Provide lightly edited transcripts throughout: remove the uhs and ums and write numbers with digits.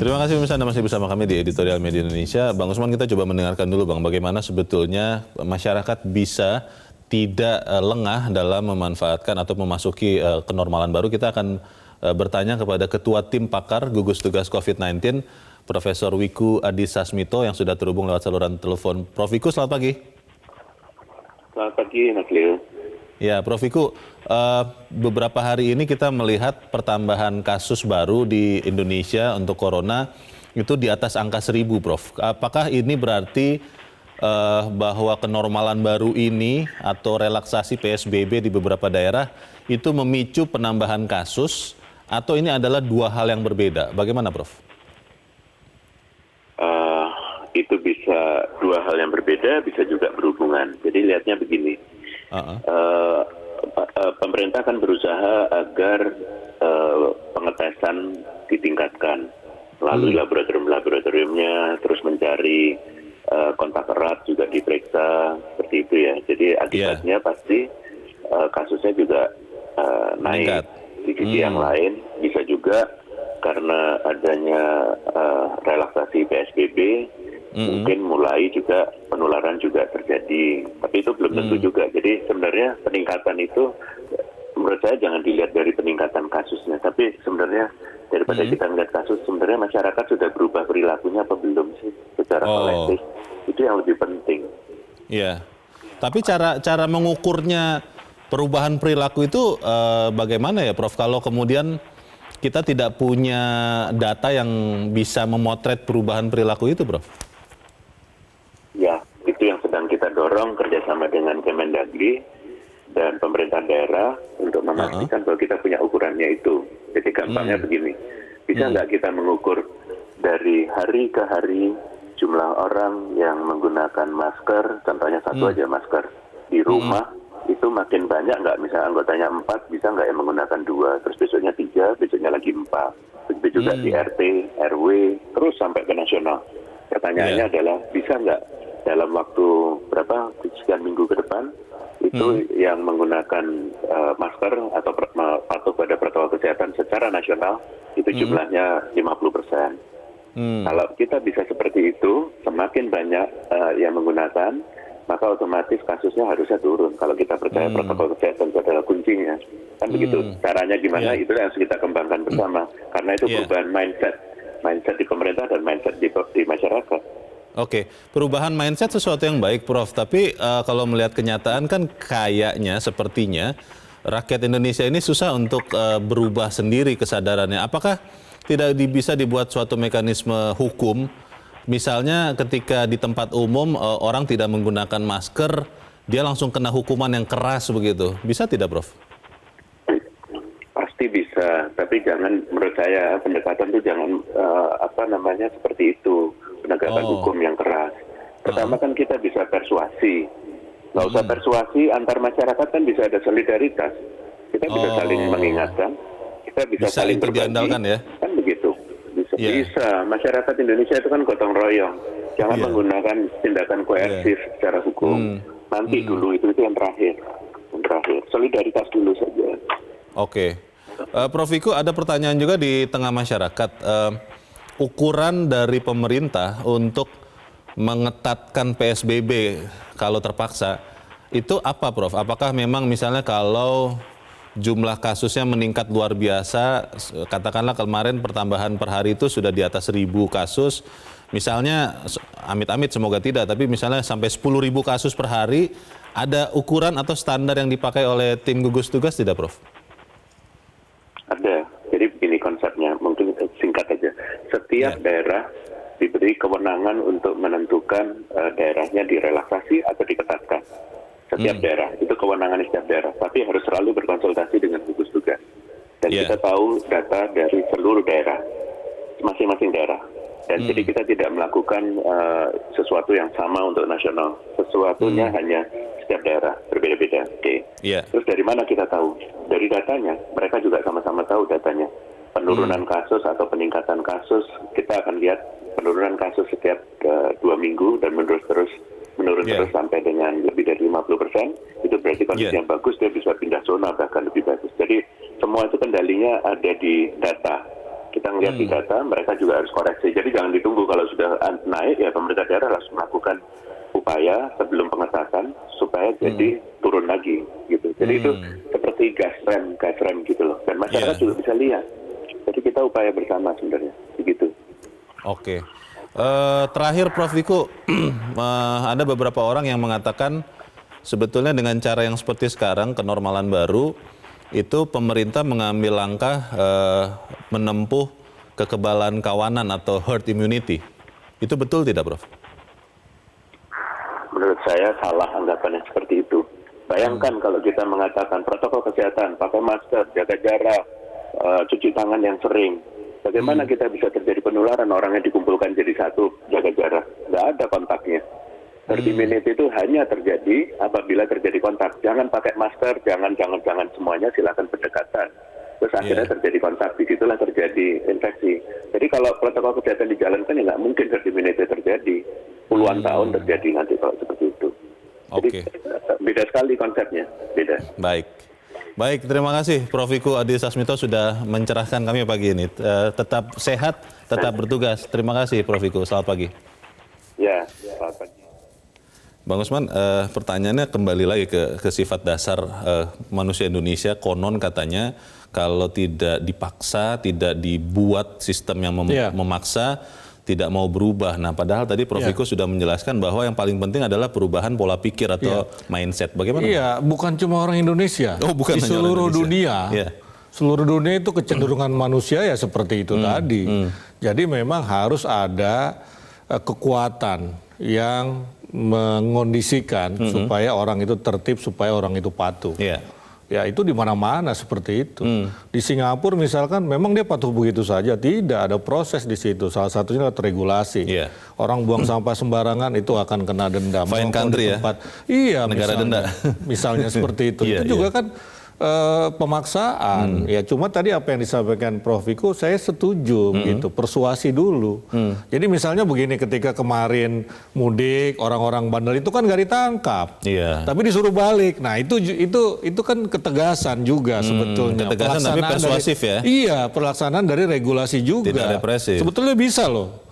Terima kasih pemirsa, Anda masih bersama kami di Editorial Media Indonesia. Bang Usman, kita coba mendengarkan dulu Bang, bagaimana sebetulnya masyarakat bisa tidak lengah dalam memanfaatkan atau memasuki kenormalan baru. Kita akan bertanya kepada Ketua Tim Pakar Gugus Tugas COVID-19, Profesor Wiku Adhisa Smito yang sudah terhubung lewat saluran telepon. Prof. Wiku, selamat pagi. Selamat pagi, Mas Leo. Ya, Prof. Wiku, beberapa hari ini kita melihat pertambahan kasus baru di Indonesia untuk corona itu di atas angka 1.000, Prof. Apakah ini berarti bahwa kenormalan baru ini atau relaksasi PSBB di beberapa daerah itu memicu penambahan kasus atau ini adalah dua hal yang berbeda? Bagaimana, Prof? Itu bisa dua hal yang berbeda, bisa juga berhubungan. Jadi lihatnya begini. Pemerintah kan berusaha agar pengetesan ditingkatkan melalui laboratoriumnya, terus mencari kontak erat juga diperiksa seperti itu ya. Jadi akibatnya pasti kasusnya juga naik. Di sisi yang lain bisa juga karena adanya relaksasi PSBB mungkin mulai juga penularan juga terjadi, tapi itu belum tentu juga. Jadi sebenarnya peningkatan itu menurut saya jangan dilihat dari peningkatan kasusnya, tapi sebenarnya daripada kita melihat kasus, sebenarnya masyarakat sudah berubah perilakunya apa belum sih secara kolektif, itu yang lebih penting. Iya, tapi cara mengukurnya perubahan perilaku itu bagaimana ya, Prof? Kalau kemudian kita tidak punya data yang bisa memotret perubahan perilaku itu, Prof? Ya, itu yang sedang kita dorong kerjasama dengan Kemendagri dan pemerintah daerah untuk memastikan bahwa kita punya ukurannya itu. Jadi gampangnya begini, bisa nggak kita mengukur dari hari ke hari jumlah orang yang menggunakan masker, contohnya satu aja masker di rumah, itu makin banyak nggak, misalnya anggotanya 4, bisa nggak yang menggunakan 2, terus besoknya 3, besoknya lagi 4. Begitu juga di RT, RW, terus sampai ke nasional. Pertanyaannya adalah bisa nggak dalam waktu berapa sekian minggu ke depan itu yang menggunakan masker atau patuh pada protokol kesehatan secara nasional itu jumlahnya 50%. Kalau kita bisa seperti itu, semakin banyak yang menggunakan, maka otomatis kasusnya harusnya turun. Kalau kita percaya protokol kesehatan itu adalah kuncinya, kan begitu. Caranya gimana? Itu yang harus kita kembangkan bersama. Karena itu perubahan mindset di pemerintah dan mindset di masyarakat. Oke, perubahan mindset sesuatu yang baik, Prof. Tapi kalau melihat kenyataan kan kayaknya, sepertinya rakyat Indonesia ini susah untuk berubah sendiri kesadarannya. Apakah tidak bisa dibuat suatu mekanisme hukum? Misalnya ketika di tempat umum orang tidak menggunakan masker, dia langsung kena hukuman yang keras begitu. Bisa tidak, Prof? Pasti bisa, tapi jangan, menurut saya pendekatan itu jangan seperti itu. Penegakan hukum yang keras. Pertama kan kita bisa persuasi. Nggak usah persuasi, antar masyarakat kan bisa ada solidaritas. Kita bisa saling mengingatkan, kita bisa saling berbagi. Diandalkan ya? Kan begitu. Bisa. Masyarakat Indonesia itu kan gotong royong. Jangan menggunakan tindakan koersif secara hukum. Nanti dulu, itu yang terakhir. Yang terakhir. Solidaritas dulu saja. Oke. Prof. Wiku, ada pertanyaan juga di tengah masyarakat. Ukuran dari pemerintah untuk mengetatkan PSBB kalau terpaksa, itu apa, Prof? Apakah memang misalnya kalau jumlah kasusnya meningkat luar biasa, katakanlah kemarin pertambahan per hari itu sudah di atas 1.000 kasus, misalnya amit-amit semoga tidak, tapi misalnya sampai 10.000 kasus per hari, ada ukuran atau standar yang dipakai oleh tim gugus tugas tidak, Prof? Ada. Jadi begini konsepnya, mungkin singkat aja. Setiap daerah diberi kewenangan untuk menentukan daerahnya direlaksasi atau diketatkan. Setiap daerah, itu kewenangan setiap daerah. Tapi harus selalu berkonsultasi dengan gugus tugas. Dan kita tahu data dari seluruh daerah, masing-masing daerah. Dan jadi kita tidak melakukan sesuatu yang sama untuk nasional. Sesuatunya hanya setiap daerah berbeda-beda. Terus dari mana kita tahu? Dari datanya. Mereka juga sama-sama tahu datanya. Penurunan kasus atau peningkatan kasus, kita akan lihat penurunan kasus setiap 2 minggu dan menurun terus sampai dengan lebih dari 50%. Itu berarti kondisi yang bagus, dia bisa pindah zona bahkan lebih bagus. Jadi semua itu kendalinya ada di data. Kita ngelihat di data, mereka juga harus koreksi. Jadi jangan ditunggu kalau sudah naik, ya pemerintah daerah langsung melakukan upaya sebelum pengetatan supaya jadi turun lagi gitu. Jadi itu seperti gas rem gitu loh. Dan masyarakat juga bisa lihat. Jadi kita upaya bersama sebenarnya, begitu. Oke. Terakhir Prof. Wiku, ada beberapa orang yang mengatakan sebetulnya dengan cara yang seperti sekarang, kenormalan baru, itu pemerintah mengambil langkah menempuh kekebalan kawanan atau herd immunity. Itu betul tidak, Prof? Menurut saya salah anggapannya seperti itu. Bayangkan kalau kita mengatakan protokol kesehatan, pakai masker, jaga jarak, cuci tangan yang sering. Bagaimana kita bisa terjadi penularan, orangnya dikumpulkan jadi satu, jaga jarak. Nggak ada kontaknya. Herd immunity itu hanya terjadi apabila terjadi kontak. Jangan pakai masker, jangan semuanya, silakan berdekatan. Terus akhirnya terjadi kontak, disitulah terjadi infeksi. Jadi kalau protokol kesehatan dijalankan, ya nggak mungkin herd immunity terjadi. Puluhan tahun terjadi nanti kalau seperti itu. Jadi beda sekali konsepnya, beda. Baik, terima kasih Prof. Wiku Adhisa Smito sudah mencerahkan kami pagi ini. Tetap sehat, tetap bertugas. Terima kasih Prof. Wiku, selamat pagi. Ya, selamat pagi. Bang Usman, pertanyaannya kembali lagi ke sifat dasar manusia Indonesia. Konon katanya kalau tidak dipaksa, tidak dibuat sistem yang memaksa, tidak mau berubah. Nah, padahal tadi Prof. Wiku sudah menjelaskan bahwa yang paling penting adalah perubahan pola pikir atau mindset. Bagaimana? Iya, bukan cuma orang Indonesia. Bukan di seluruh dunia. Seluruh dunia itu kecenderungan manusia ya seperti itu tadi. Jadi memang harus ada kekuatan yang mengondisikan supaya orang itu tertib, supaya orang itu patuh. Ya itu di mana-mana seperti itu. Di Singapura misalkan memang dia patuh begitu saja, tidak ada proses di situ. Salah satunya adalah regulasi. Orang buang sampah sembarangan itu akan kena denda. Fine country ya? Iya, negara denda. Misalnya seperti itu. Itu juga kan pemaksaan. Ya cuma tadi apa yang disampaikan Prof. Wiku saya setuju gitu, persuasi dulu. Jadi misalnya begini, ketika kemarin mudik orang-orang bandel itu kan nggak ditangkap. Tapi disuruh balik. Nah, itu kan ketegasan juga sebetulnya. Ketegasan tapi persuasif ya. Iya, pelaksanaan dari regulasi juga. Tidak represif. Sebetulnya bisa loh.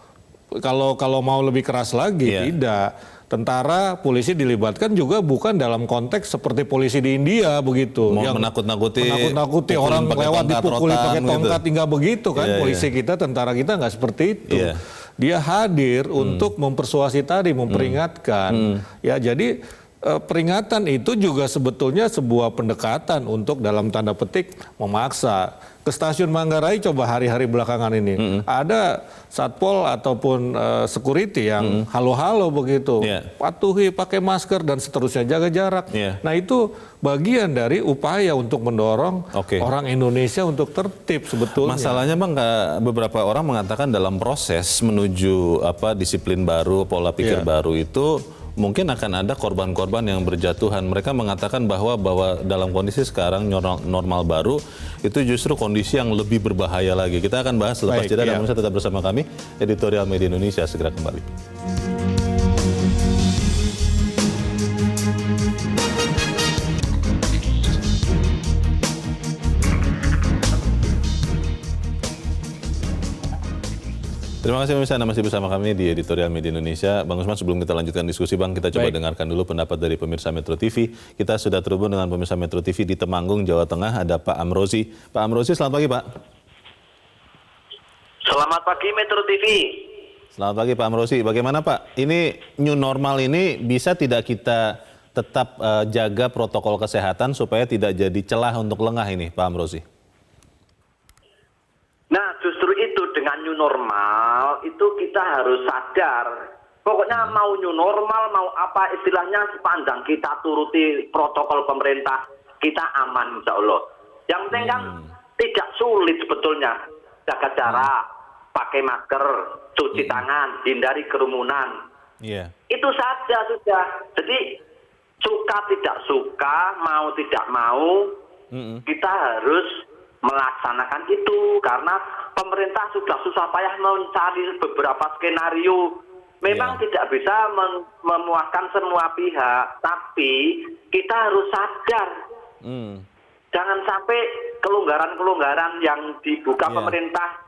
Kalau mau lebih keras lagi, tidak. Tentara, polisi dilibatkan juga bukan dalam konteks seperti polisi di India begitu. Mau yang menakut-nakuti orang lewat dipukuli pakai tongkat, gitu. Tinggal begitu kan. Polisi kita, tentara kita nggak seperti itu. Dia hadir untuk mempersuasi tadi, memperingatkan. Ya jadi peringatan itu juga sebetulnya sebuah pendekatan untuk dalam tanda petik memaksa. Ke stasiun Manggarai coba hari-hari belakangan ini ada satpol ataupun security yang halo-halo begitu, patuhi, pakai masker dan seterusnya, jaga jarak. Nah itu bagian dari upaya untuk mendorong orang Indonesia untuk tertib sebetulnya. Masalahnya Bang, beberapa orang mengatakan dalam proses menuju disiplin baru, pola pikir baru itu mungkin akan ada korban-korban yang berjatuhan. Mereka mengatakan bahwa dalam kondisi sekarang normal baru itu justru kondisi yang lebih berbahaya lagi. Kita akan bahas selepas jeda dan tetap bersama kami. Editorial Media Indonesia segera kembali. Terima kasih pemirsa, Anda masih bersama kami di Editorial Media Indonesia. Bang Usman, sebelum kita lanjutkan diskusi Bang, kita coba dengarkan dulu pendapat dari pemirsa Metro TV. Kita sudah terhubung dengan pemirsa Metro TV di Temanggung, Jawa Tengah, ada Pak Amrozi. Pak Amrozi, selamat pagi Pak. Selamat pagi Metro TV. Selamat pagi Pak Amrozi. Bagaimana Pak, ini new normal ini bisa tidak kita tetap jaga protokol kesehatan supaya tidak jadi celah untuk lengah ini Pak Amrozi? Nah justru itu dengan new normal itu kita harus sadar. Pokoknya mau new normal, mau apa istilahnya, sepanjang kita turuti protokol pemerintah, kita aman insya Allah. Yang penting kan tidak sulit sebetulnya. Jaga jarak, pakai masker, cuci tangan, hindari kerumunan. Itu saja sudah. Jadi suka tidak suka, mau tidak mau, kita harus melaksanakan itu karena pemerintah sudah susah payah mencari beberapa skenario. Memang tidak bisa memuaskan semua pihak, tapi kita harus sadar. Jangan sampai kelonggaran-kelonggaran yang dibuka pemerintah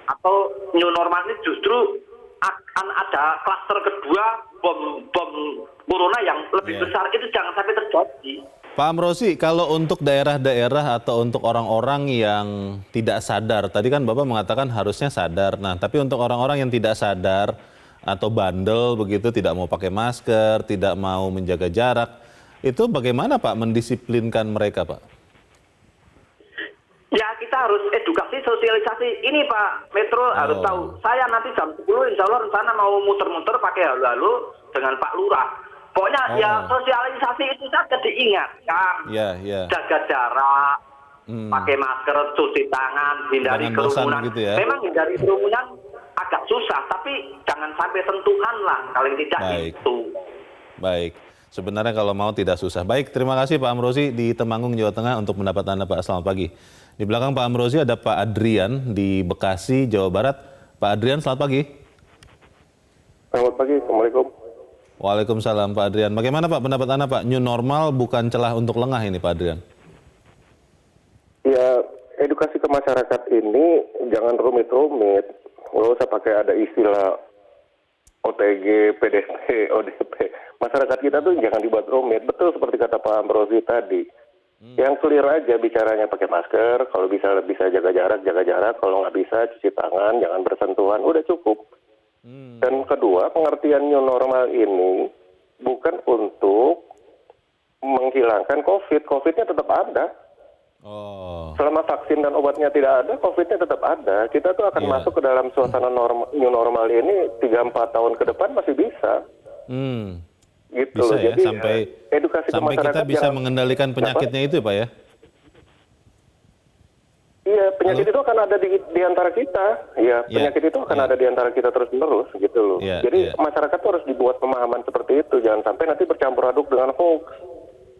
atau new normal ini justru akan ada klaster kedua bom corona yang lebih besar, itu jangan sampai terjadi. Pak Amrozi, kalau untuk daerah-daerah atau untuk orang-orang yang tidak sadar, tadi kan Bapak mengatakan harusnya sadar. Nah, tapi untuk orang-orang yang tidak sadar atau bandel begitu, tidak mau pakai masker, tidak mau menjaga jarak, itu bagaimana Pak mendisiplinkan mereka, Pak? Ya, kita harus edukasi, sosialisasi. Ini Pak Metro harus tahu. Saya nanti jam 10 insya Allah rencana mau muter-muter pakai halo-halo dengan Pak Lurah. Pokoknya ya sosialisasi itu saja diingatkan. Jaga jarak, pakai masker, cuci tangan, hindari kerumunan. Gitu ya? Memang hindari kerumunan agak susah, tapi jangan sampai sentuhan lah, paling tidak itu. Baik, sebenarnya kalau mau tidak susah. Baik, terima kasih Pak Amrozi di Temanggung, Jawa Tengah untuk pendapat Anda Pak. Selamat pagi. Di belakang Pak Amrozi ada Pak Adrian di Bekasi, Jawa Barat. Pak Adrian, selamat pagi. Selamat pagi, Assalamualaikum. Waalaikumsalam Pak Adrian. Bagaimana Pak pendapat Anda Pak? New normal bukan celah untuk lengah ini Pak Adrian. Ya, edukasi ke masyarakat ini jangan rumit-rumit. Nggak usah pakai ada istilah OTG, PDP, ODP. Masyarakat kita tuh jangan dibuat rumit. Betul seperti kata Pak Amrozi tadi. Yang clear aja bicaranya, pakai masker. Kalau bisa jaga jarak. Kalau nggak bisa cuci tangan, jangan bersentuhan. Udah cukup. Dan kedua, pengertian new normal ini bukan untuk menghilangkan COVID. COVID-nya tetap ada. Selama vaksin dan obatnya tidak ada, COVID-nya tetap ada. Kita tuh akan masuk ke dalam suasana new normal ini 3-4 tahun ke depan masih bisa. Gitu bisa loh. ya, jadi sampai edukasi ke masyarakat kita bisa mengendalikan penyakitnya itu Pak ya? Iya, penyakit itu akan ada di antara kita. Iya, penyakit itu akan ada di antara kita terus-menerus gitu loh. Jadi masyarakat tuh harus dibuat pemahaman seperti itu. Jangan sampai nanti bercampur aduk dengan hoax.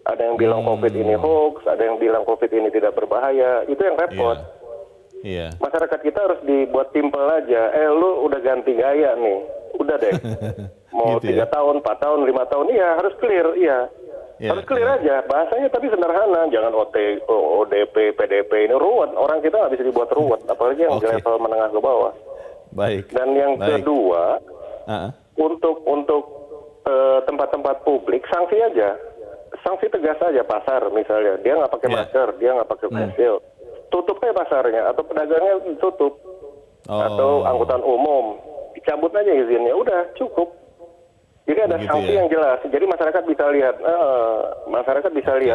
Ada yang bilang COVID ini hoax, ada yang bilang COVID ini tidak berbahaya. Itu yang repot. Masyarakat kita harus dibuat simpel aja. Lu udah ganti gaya nih. Udah deh. Mau 3 tahun, 4 tahun, 5 tahun. Iya, harus clear. Iya. Harus clear aja, bahasanya tapi sederhana, jangan ODP, PDP, ini ruwet, orang kita nggak bisa dibuat ruwet, apalagi yang di level menengah ke bawah. Baik. Dan yang kedua, untuk tempat-tempat publik, sanksi aja, sanksi tegas aja, pasar misalnya, dia nggak pakai masker, dia nggak pakai face shield, tutupnya pasarnya, atau pedagangnya tutup, atau angkutan umum, dicabut aja izinnya, udah cukup. Jadi ada sanksi yang jelas. Jadi masyarakat bisa lihat,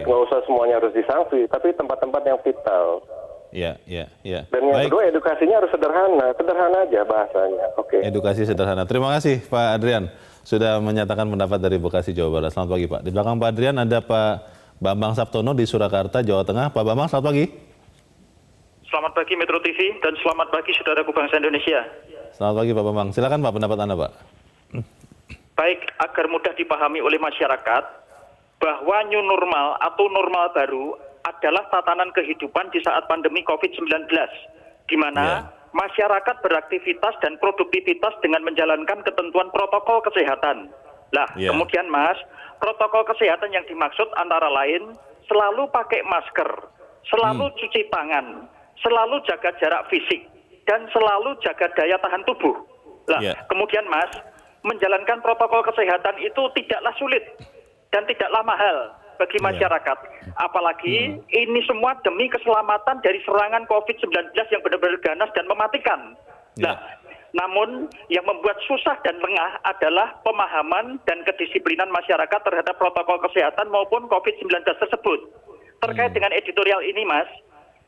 nggak usah semuanya harus disanksi, tapi tempat-tempat yang vital. Dan yang kedua, edukasinya harus sederhana aja bahasanya. Edukasi sederhana. Terima kasih Pak Adrian sudah menyatakan pendapat dari Bekasi, Jawa Barat. Selamat pagi Pak. Di belakang Pak Adrian ada Pak Bambang Saptono di Surakarta, Jawa Tengah. Pak Bambang, selamat pagi. Selamat pagi Metro TV dan selamat pagi saudaraku bangsa Indonesia. Selamat pagi Pak Bambang. Silakan Pak pendapat Anda Pak. Baik, agar mudah dipahami oleh masyarakat bahwa new normal atau normal baru adalah tatanan kehidupan di saat pandemi COVID-19, di mana masyarakat beraktivitas dan produktivitas dengan menjalankan ketentuan protokol kesehatan. Kemudian Mas, protokol kesehatan yang dimaksud antara lain selalu pakai masker, selalu cuci tangan, selalu jaga jarak fisik, dan selalu jaga daya tahan tubuh. Kemudian Mas, menjalankan protokol kesehatan itu tidaklah sulit dan tidaklah mahal bagi masyarakat. Apalagi ini semua demi keselamatan dari serangan COVID-19 yang benar-benar ganas dan mematikan. Namun yang membuat susah dan lengah adalah pemahaman dan kedisiplinan masyarakat terhadap protokol kesehatan maupun COVID-19 tersebut. Terkait dengan editorial ini Mas,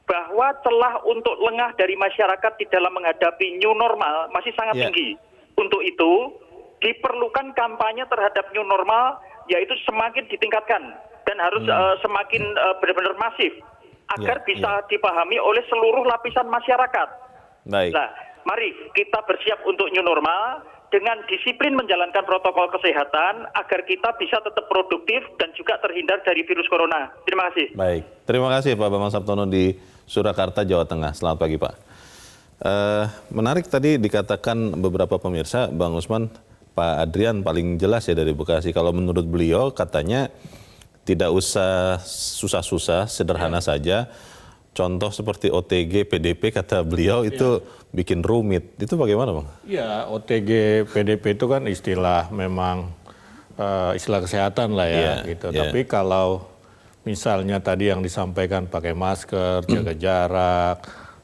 bahwa celah untuk lengah dari masyarakat di dalam menghadapi new normal masih sangat tinggi. Untuk itu, diperlukan kampanye terhadap new normal, yaitu semakin ditingkatkan dan harus semakin benar-benar masif agar bisa dipahami oleh seluruh lapisan masyarakat. Nah, mari kita bersiap untuk new normal dengan disiplin menjalankan protokol kesehatan agar kita bisa tetap produktif dan juga terhindar dari virus corona. Terima kasih. Baik, terima kasih Pak Bambang Saptono di Surakarta, Jawa Tengah. Selamat pagi Pak. Menarik tadi dikatakan beberapa pemirsa, Bang Usman, Pak Adrian paling jelas ya dari Bekasi. Kalau menurut beliau katanya tidak usah susah-susah, sederhana saja. contoh seperti OTG, PDP kata beliau itu bikin rumit. Itu bagaimana Bang? Ya, OTG, PDP itu kan istilah memang istilah kesehatan lah ya gitu. Tapi kalau misalnya tadi yang disampaikan pakai masker, jaga jarak,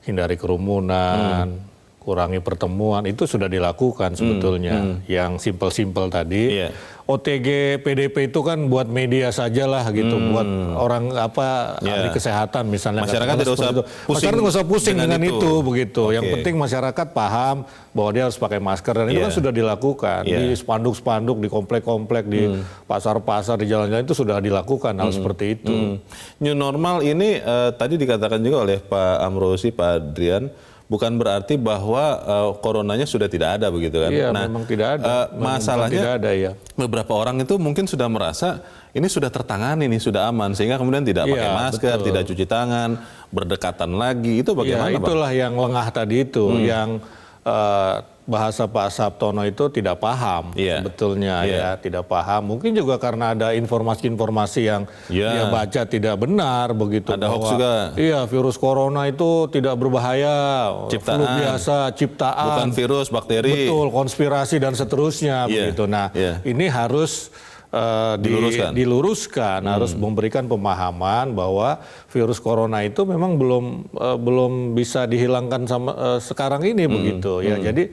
hindari kerumunan, kurangi pertemuan, itu sudah dilakukan sebetulnya. Yang simpel-simpel tadi. OTG, PDP itu kan buat media sajalah gitu, buat orang ahli kesehatan misalnya. Masyarakat tidak usah pusing. Masyarakat nggak usah pusing dengan itu begitu. Okay. Yang penting masyarakat paham bahwa dia harus pakai masker dan itu kan sudah dilakukan di spanduk-spanduk, di komplek-komplek, di pasar-pasar, di jalan-jalan itu sudah dilakukan hal seperti itu. New normal ini tadi dikatakan juga oleh Pak Amrozi, Pak Adrian, bukan berarti bahwa coronanya sudah tidak ada begitu kan? Iya, memang tidak ada. Masalahnya tidak ada, ya. Beberapa orang itu mungkin sudah merasa ini sudah tertangani, ini sudah aman, sehingga kemudian tidak pakai masker, tidak cuci tangan, berdekatan lagi. Itu bagaimana, Bang? Itulah yang lengah tadi itu, yang bahasa Pak Sabtono itu tidak paham sebetulnya ya, tidak paham. Mungkin juga karena ada informasi-informasi yang dia baca tidak benar begitu. Ada hoax juga. Iya, virus corona itu tidak berbahaya, flu biasa, ciptaan. Bukan virus, bakteri. Betul, konspirasi dan seterusnya begitu. Nah, ini harus diluruskan, harus memberikan pemahaman bahwa virus corona itu memang belum bisa dihilangkan sekarang ini begitu ya. Jadi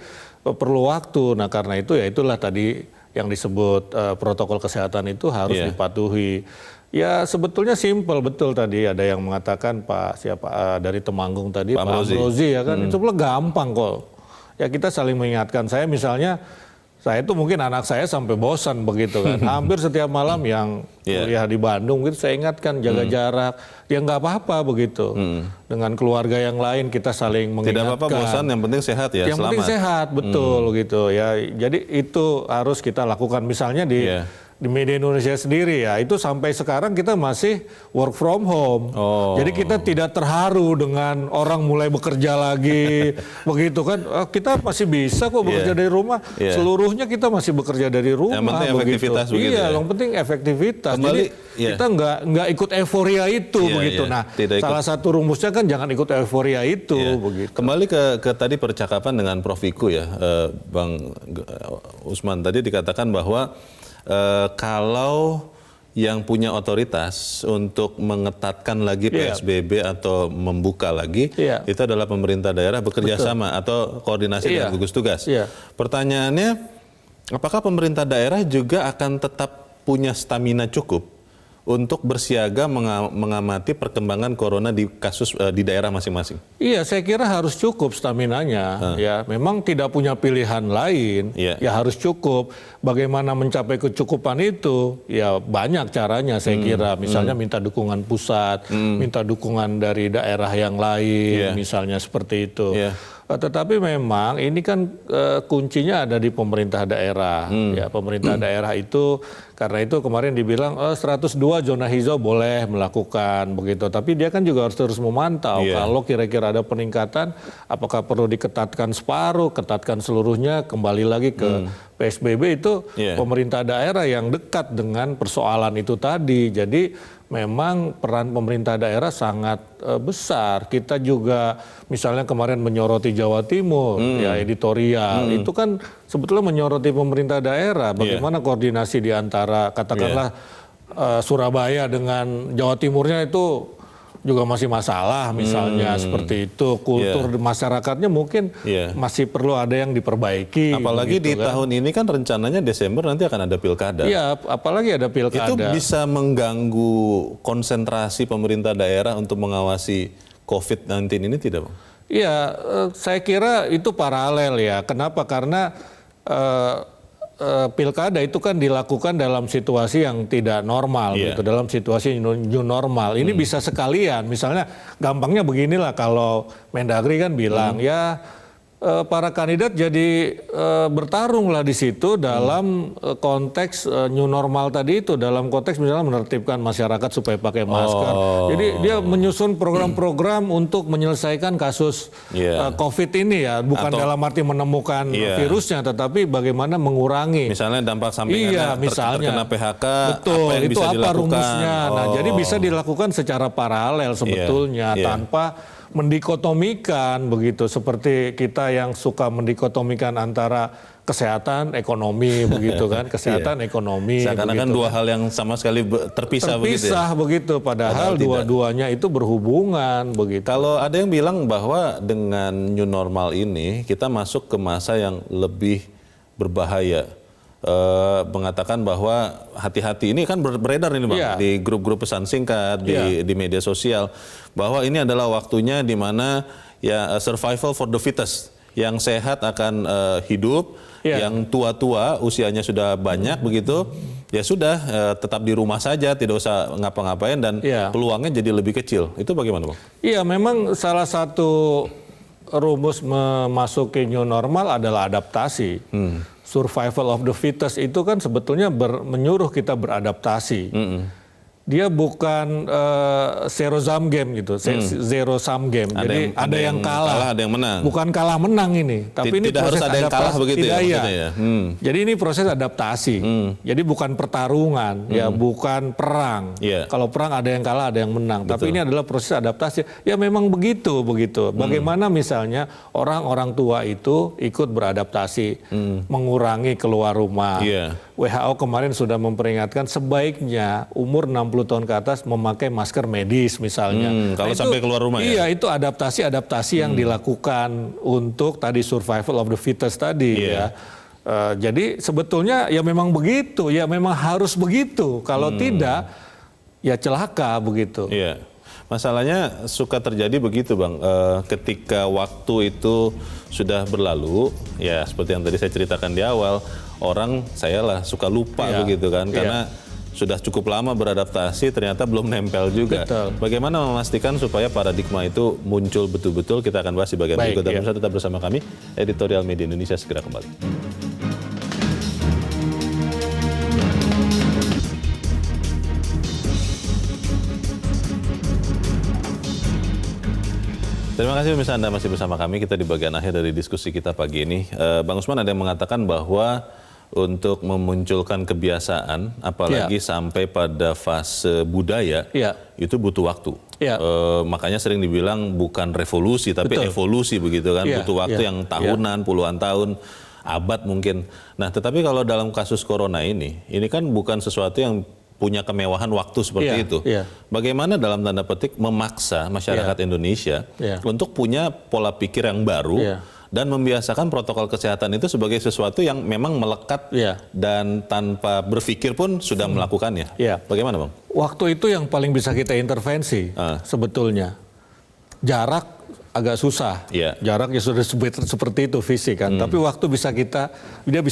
perlu waktu. Nah, karena itu ya itulah tadi yang disebut protokol kesehatan itu harus dipatuhi. Ya sebetulnya simpel betul tadi ada yang mengatakan dari Temanggung tadi Pak Amrozi ya kan itu gampang kok. Ya kita saling mengingatkan. Saya misalnya saya itu mungkin anak saya sampai bosan begitu kan. Hampir setiap malam yang kuliah di Bandung gitu saya ingatkan jaga jarak. Ya nggak apa-apa begitu. Dengan keluarga yang lain kita saling mengingatkan. Tidak apa-apa bosan, yang penting sehat ya. Yang penting sehat, betul gitu ya. Jadi itu harus kita lakukan misalnya di media Indonesia sendiri ya, itu sampai sekarang kita masih work from home. Jadi kita tidak terharu dengan orang mulai bekerja lagi, begitu kan? Kita masih bisa kok bekerja dari rumah. Seluruhnya kita masih bekerja dari rumah. Yang penting efektivitas begitu. Iya, yang penting efektivitas. Kembali, jadi kita nggak ikut euforia itu begitu. Nah, salah satu rumusnya kan jangan ikut euforia itu begitu. Kembali ke tadi percakapan dengan Prof. Wiku ya, Bang Usman tadi dikatakan bahwa kalau yang punya otoritas untuk mengetatkan lagi PSBB atau membuka lagi, itu adalah pemerintah daerah bekerja sama atau koordinasi dengan gugus tugas. Pertanyaannya, apakah pemerintah daerah juga akan tetap punya stamina cukup untuk bersiaga mengamati perkembangan corona di kasus di daerah masing-masing? Iya, saya kira harus cukup staminanya. Ya, memang tidak punya pilihan lain. Ya harus cukup. Bagaimana mencapai kecukupan itu? Ya banyak caranya saya kira. Misalnya minta dukungan pusat, minta dukungan dari daerah yang lain, misalnya seperti itu. Tetapi memang ini kan kuncinya ada di pemerintah daerah. Ya, pemerintah daerah itu karena itu kemarin dibilang 102 zona hijau boleh melakukan begitu. Tapi dia kan juga harus terus memantau kalau kira-kira ada peningkatan, apakah perlu diketatkan separuh, ketatkan seluruhnya, kembali lagi ke PSBB itu pemerintah daerah yang dekat dengan persoalan itu tadi. Jadi memang peran pemerintah daerah sangat besar. Kita juga misalnya kemarin menyoroti Jawa Timur, ya editorial, itu kan sebetulnya menyoroti pemerintah daerah. Bagaimana koordinasi di antara katakanlah Surabaya dengan Jawa Timurnya itu juga masih masalah misalnya seperti itu. Kultur masyarakatnya mungkin masih perlu ada yang diperbaiki. Apalagi di tahun ini kan rencananya Desember nanti akan ada pilkada. Iya, apalagi ada pilkada. Itu bisa mengganggu konsentrasi pemerintah daerah untuk mengawasi COVID-19 ini tidak, Bang? Iya, saya kira itu paralel ya. Kenapa? Karena pilkada itu kan dilakukan dalam situasi yang tidak normal, gitu, dalam situasi new normal. Ini bisa sekalian, misalnya gampangnya beginilah kalau Mendagri kan bilang ya para kandidat jadi bertarung lah di situ dalam konteks new normal tadi itu, dalam konteks misalnya menertibkan masyarakat supaya pakai masker. Jadi dia menyusun program-program untuk menyelesaikan kasus COVID ini ya, bukan dalam arti menemukan virusnya, tetapi bagaimana mengurangi. Misalnya dampak sampingannya terkena PHK, betul, apa yang itu bisa apa dilakukan? rumusnya. Nah, jadi bisa dilakukan secara paralel sebetulnya tanpa mendikotomikan begitu, seperti kita yang suka mendikotomikan antara kesehatan ekonomi begitu kan, kesehatan ekonomi seakan-akan begitu, dua hal yang sama sekali terpisah begitu, padahal dua-duanya itu berhubungan begitu. Kalau ada yang bilang bahwa dengan new normal ini kita masuk ke masa yang lebih berbahaya, mengatakan bahwa hati-hati, ini kan beredar ini Bang di grup-grup pesan singkat di media sosial, bahwa ini adalah waktunya di mana ya survival for the fittest, yang sehat akan hidup, yang tua-tua usianya sudah banyak begitu ya sudah tetap di rumah saja, tidak usah ngapa-ngapain dan peluangnya jadi lebih kecil. Itu bagaimana Bang? Iya, memang salah satu rumus memasuki new normal adalah adaptasi. Survival of the fittest itu kan sebetulnya menyuruh kita beradaptasi. Dia bukan zero sum game gitu, zero sum game. Jadi ada yang kalah, ada yang menang. Bukan kalah menang ini, tapi ini tidak proses harus ada yang kalah begitu tidak ya. Jadi ini proses adaptasi. Jadi bukan pertarungan, ya bukan perang. Kalau perang ada yang kalah, ada yang menang. Tapi ini adalah proses adaptasi. Ya memang begitu. Bagaimana misalnya orang-orang tua itu ikut beradaptasi, mengurangi keluar rumah. WHO kemarin sudah memperingatkan sebaiknya umur 60 tahun ke atas memakai masker medis misalnya. Kalau sampai keluar rumah ya? Iya, itu adaptasi yang dilakukan untuk tadi survival of the fittest tadi ya. Jadi sebetulnya ya memang begitu, ya memang harus begitu. Kalau tidak ya celaka begitu. Iya. Masalahnya suka terjadi begitu Bang, ketika waktu itu sudah berlalu, ya seperti yang tadi saya ceritakan di awal, orang suka lupa begitu kan, karena sudah cukup lama beradaptasi ternyata belum nempel juga. Betul. Bagaimana memastikan supaya paradigma itu muncul betul-betul, kita akan bahas di bagian berikut. Dan tetap bersama kami, Editorial Media Indonesia segera kembali. Terima kasih pemirsa, Anda masih bersama kami. Kita di bagian akhir dari diskusi kita pagi ini. Bang Usman, ada yang mengatakan bahwa untuk memunculkan kebiasaan, apalagi sampai pada fase budaya, itu butuh waktu. Makanya sering dibilang bukan revolusi, tapi evolusi begitu kan. Butuh waktu yang tahunan, puluhan tahun, abad mungkin. Nah, tetapi kalau dalam kasus corona ini kan bukan sesuatu yang punya kemewahan waktu seperti itu. Bagaimana dalam tanda petik memaksa masyarakat Indonesia untuk punya pola pikir yang baru dan membiasakan protokol kesehatan itu sebagai sesuatu yang memang melekat dan tanpa berpikir pun sudah melakukannya. Bagaimana Bang? Waktu itu yang paling bisa kita intervensi sebetulnya. Jarak agak susah. Jaraknya sudah seperti itu fisik kan. Tapi waktu bisa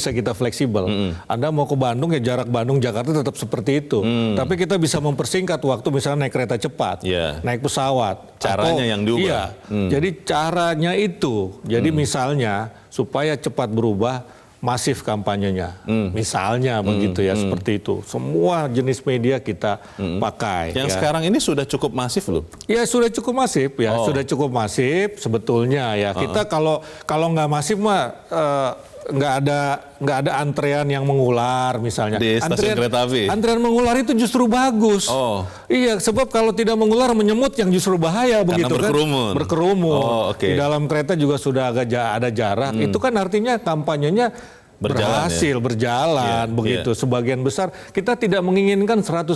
kita fleksibel. Anda mau ke Bandung ya jarak Bandung Jakarta tetap seperti itu. Tapi kita bisa mempersingkat waktu misalnya naik kereta cepat, naik pesawat. Caranya yang diubah. Jadi caranya itu. Jadi misalnya supaya cepat berubah, masif kampanyenya, misalnya begitu ya, seperti itu. Semua jenis media kita pakai. Yang sekarang ini sudah cukup masif loh. Ya sudah cukup masif ya, sudah cukup masif sebetulnya ya. Kita kalau nggak masif mah nggak ada antrean yang mengular misalnya. Di stasiun kereta api. Antrean mengular itu justru bagus. Iya, sebab kalau tidak mengular menyemut yang justru bahaya begitu berkerumun. Kan. Berkerumun. Di dalam kereta juga sudah agak ada jarak. Itu kan artinya kampanyenya berjalan begitu. Sebagian besar kita tidak menginginkan 100%.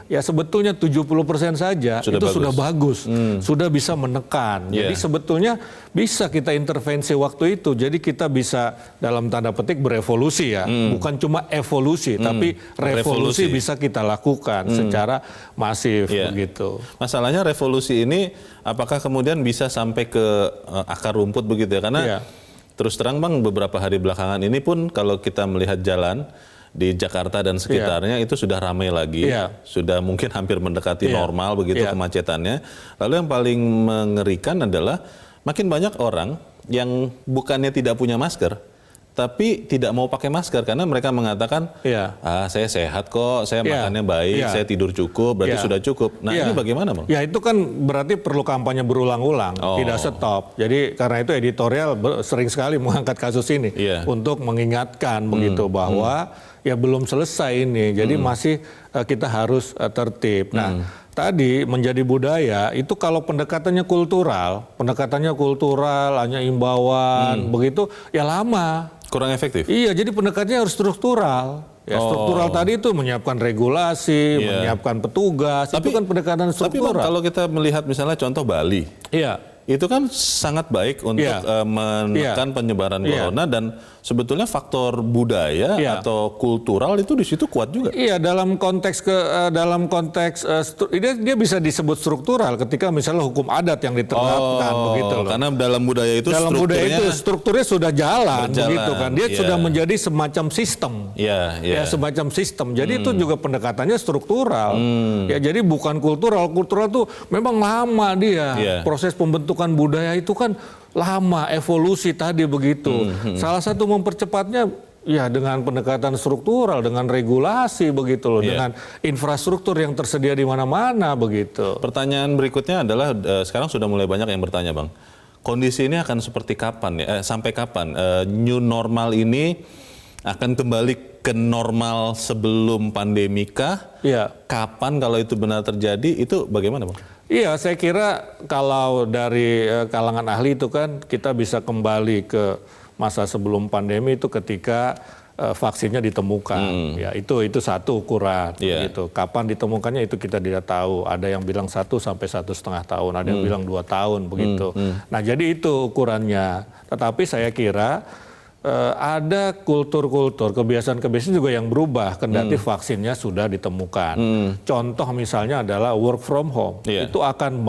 Ya sebetulnya 70% saja sudah bagus. Sudah bisa menekan. Jadi sebetulnya bisa kita intervensi waktu itu. Jadi kita bisa dalam tanda petik berevolusi ya. Bukan cuma evolusi tapi revolusi bisa kita lakukan secara masif begitu. Masalahnya revolusi ini apakah kemudian bisa sampai ke akar rumput begitu ya? Karena terus terang Bang, beberapa hari belakangan ini pun kalau kita melihat jalan di Jakarta dan sekitarnya itu sudah ramai lagi, sudah mungkin hampir mendekati normal begitu kemacetannya. Lalu yang paling mengerikan adalah makin banyak orang yang bukannya tidak punya masker, tapi tidak mau pakai masker karena mereka mengatakan, saya sehat kok, saya makannya baik, saya tidur cukup, berarti sudah cukup. Nah ini bagaimana Bang? Ya itu kan berarti perlu kampanye berulang-ulang, tidak stop. Jadi karena itu editorial sering sekali mengangkat kasus ini untuk mengingatkan begitu bahwa ya belum selesai ini, jadi masih kita harus tertib. Nah tadi menjadi budaya itu kalau pendekatannya kultural hanya imbauan begitu ya lama. Kurang efektif? Iya, jadi pendekatannya harus struktural. Ya, struktural tadi itu menyiapkan regulasi, menyiapkan petugas, itu kan pendekatan struktural. Tapi Bang, kalau kita melihat misalnya contoh Bali, itu kan sangat baik untuk menekan penyebaran corona dan sebetulnya faktor budaya atau kultural itu di situ kuat juga. Iya, dalam konteks dia bisa disebut struktural ketika misalnya hukum adat yang diterapkan begitu loh. Karena dalam budaya itu strukturnya sudah jalan begitu kan. Dia sudah menjadi semacam sistem. Ya, semacam sistem. Jadi itu juga pendekatannya struktural. Ya, jadi bukan kultural. Kultural itu memang lama dia. Proses pembentukan budaya itu kan lama, evolusi tadi begitu. Salah satu mempercepatnya ya dengan pendekatan struktural, dengan regulasi begitu loh, dengan infrastruktur yang tersedia di mana-mana begitu. Pertanyaan berikutnya adalah sekarang sudah mulai banyak yang bertanya Bang, kondisi ini akan seperti kapan ya? Sampai kapan new normal ini akan kembali ke normal sebelum pandemi kah? Kapan kalau itu benar terjadi, itu bagaimana Bang? Iya, saya kira kalau dari kalangan ahli itu kan kita bisa kembali ke masa sebelum pandemi itu ketika vaksinnya ditemukan. Ya, itu satu ukuran. Gitu. Kapan ditemukannya itu kita tidak tahu. Ada yang bilang 1 sampai 1,5 tahun, ada yang bilang 2 tahun begitu. Nah, jadi itu ukurannya. Tetapi saya kira ada kultur-kultur, kebiasaan-kebiasaan juga yang berubah kendati vaksinnya sudah ditemukan. Contoh misalnya adalah work from home. Itu akan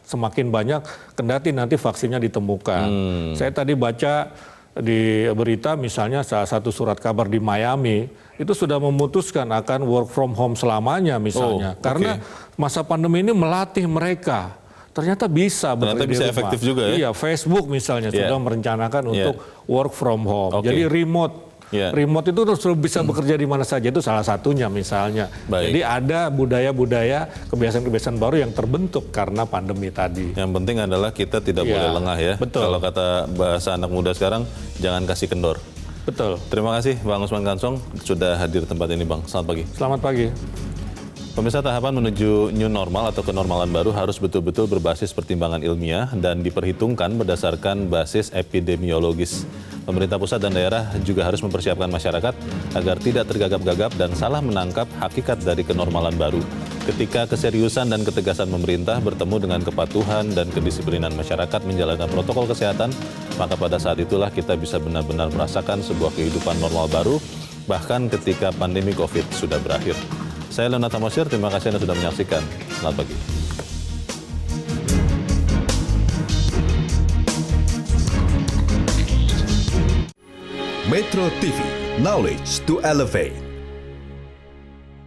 semakin banyak kendati nanti vaksinnya ditemukan. Saya tadi baca di berita misalnya salah satu surat kabar di Miami itu sudah memutuskan akan work from home selamanya misalnya. Karena masa pandemi ini melatih mereka. Ternyata bisa efektif juga ya? Iya, Facebook misalnya sudah merencanakan untuk work from home. Jadi remote itu terus bisa bekerja di mana saja, itu salah satunya misalnya. Jadi ada budaya-budaya, kebiasaan-kebiasaan baru yang terbentuk karena pandemi tadi. Yang penting adalah kita tidak boleh lengah ya. Kalau kata bahasa anak muda sekarang, jangan kasih kendor. Betul. Terima kasih Bang Usman Kansong sudah hadir di tempat ini Bang. Selamat pagi. Selamat pagi. Pemirsa, tahapan menuju new normal atau kenormalan baru harus betul-betul berbasis pertimbangan ilmiah dan diperhitungkan berdasarkan basis epidemiologis. Pemerintah pusat dan daerah juga harus mempersiapkan masyarakat agar tidak tergagap-gagap dan salah menangkap hakikat dari kenormalan baru. Ketika keseriusan dan ketegasan pemerintah bertemu dengan kepatuhan dan kedisiplinan masyarakat menjalankan protokol kesehatan, maka pada saat itulah kita bisa benar-benar merasakan sebuah kehidupan normal baru, bahkan ketika pandemi COVID sudah berakhir. Saya Leonard Tamosir, terima kasih Anda sudah menyaksikan. Selamat pagi. Metro TV, knowledge to elevate.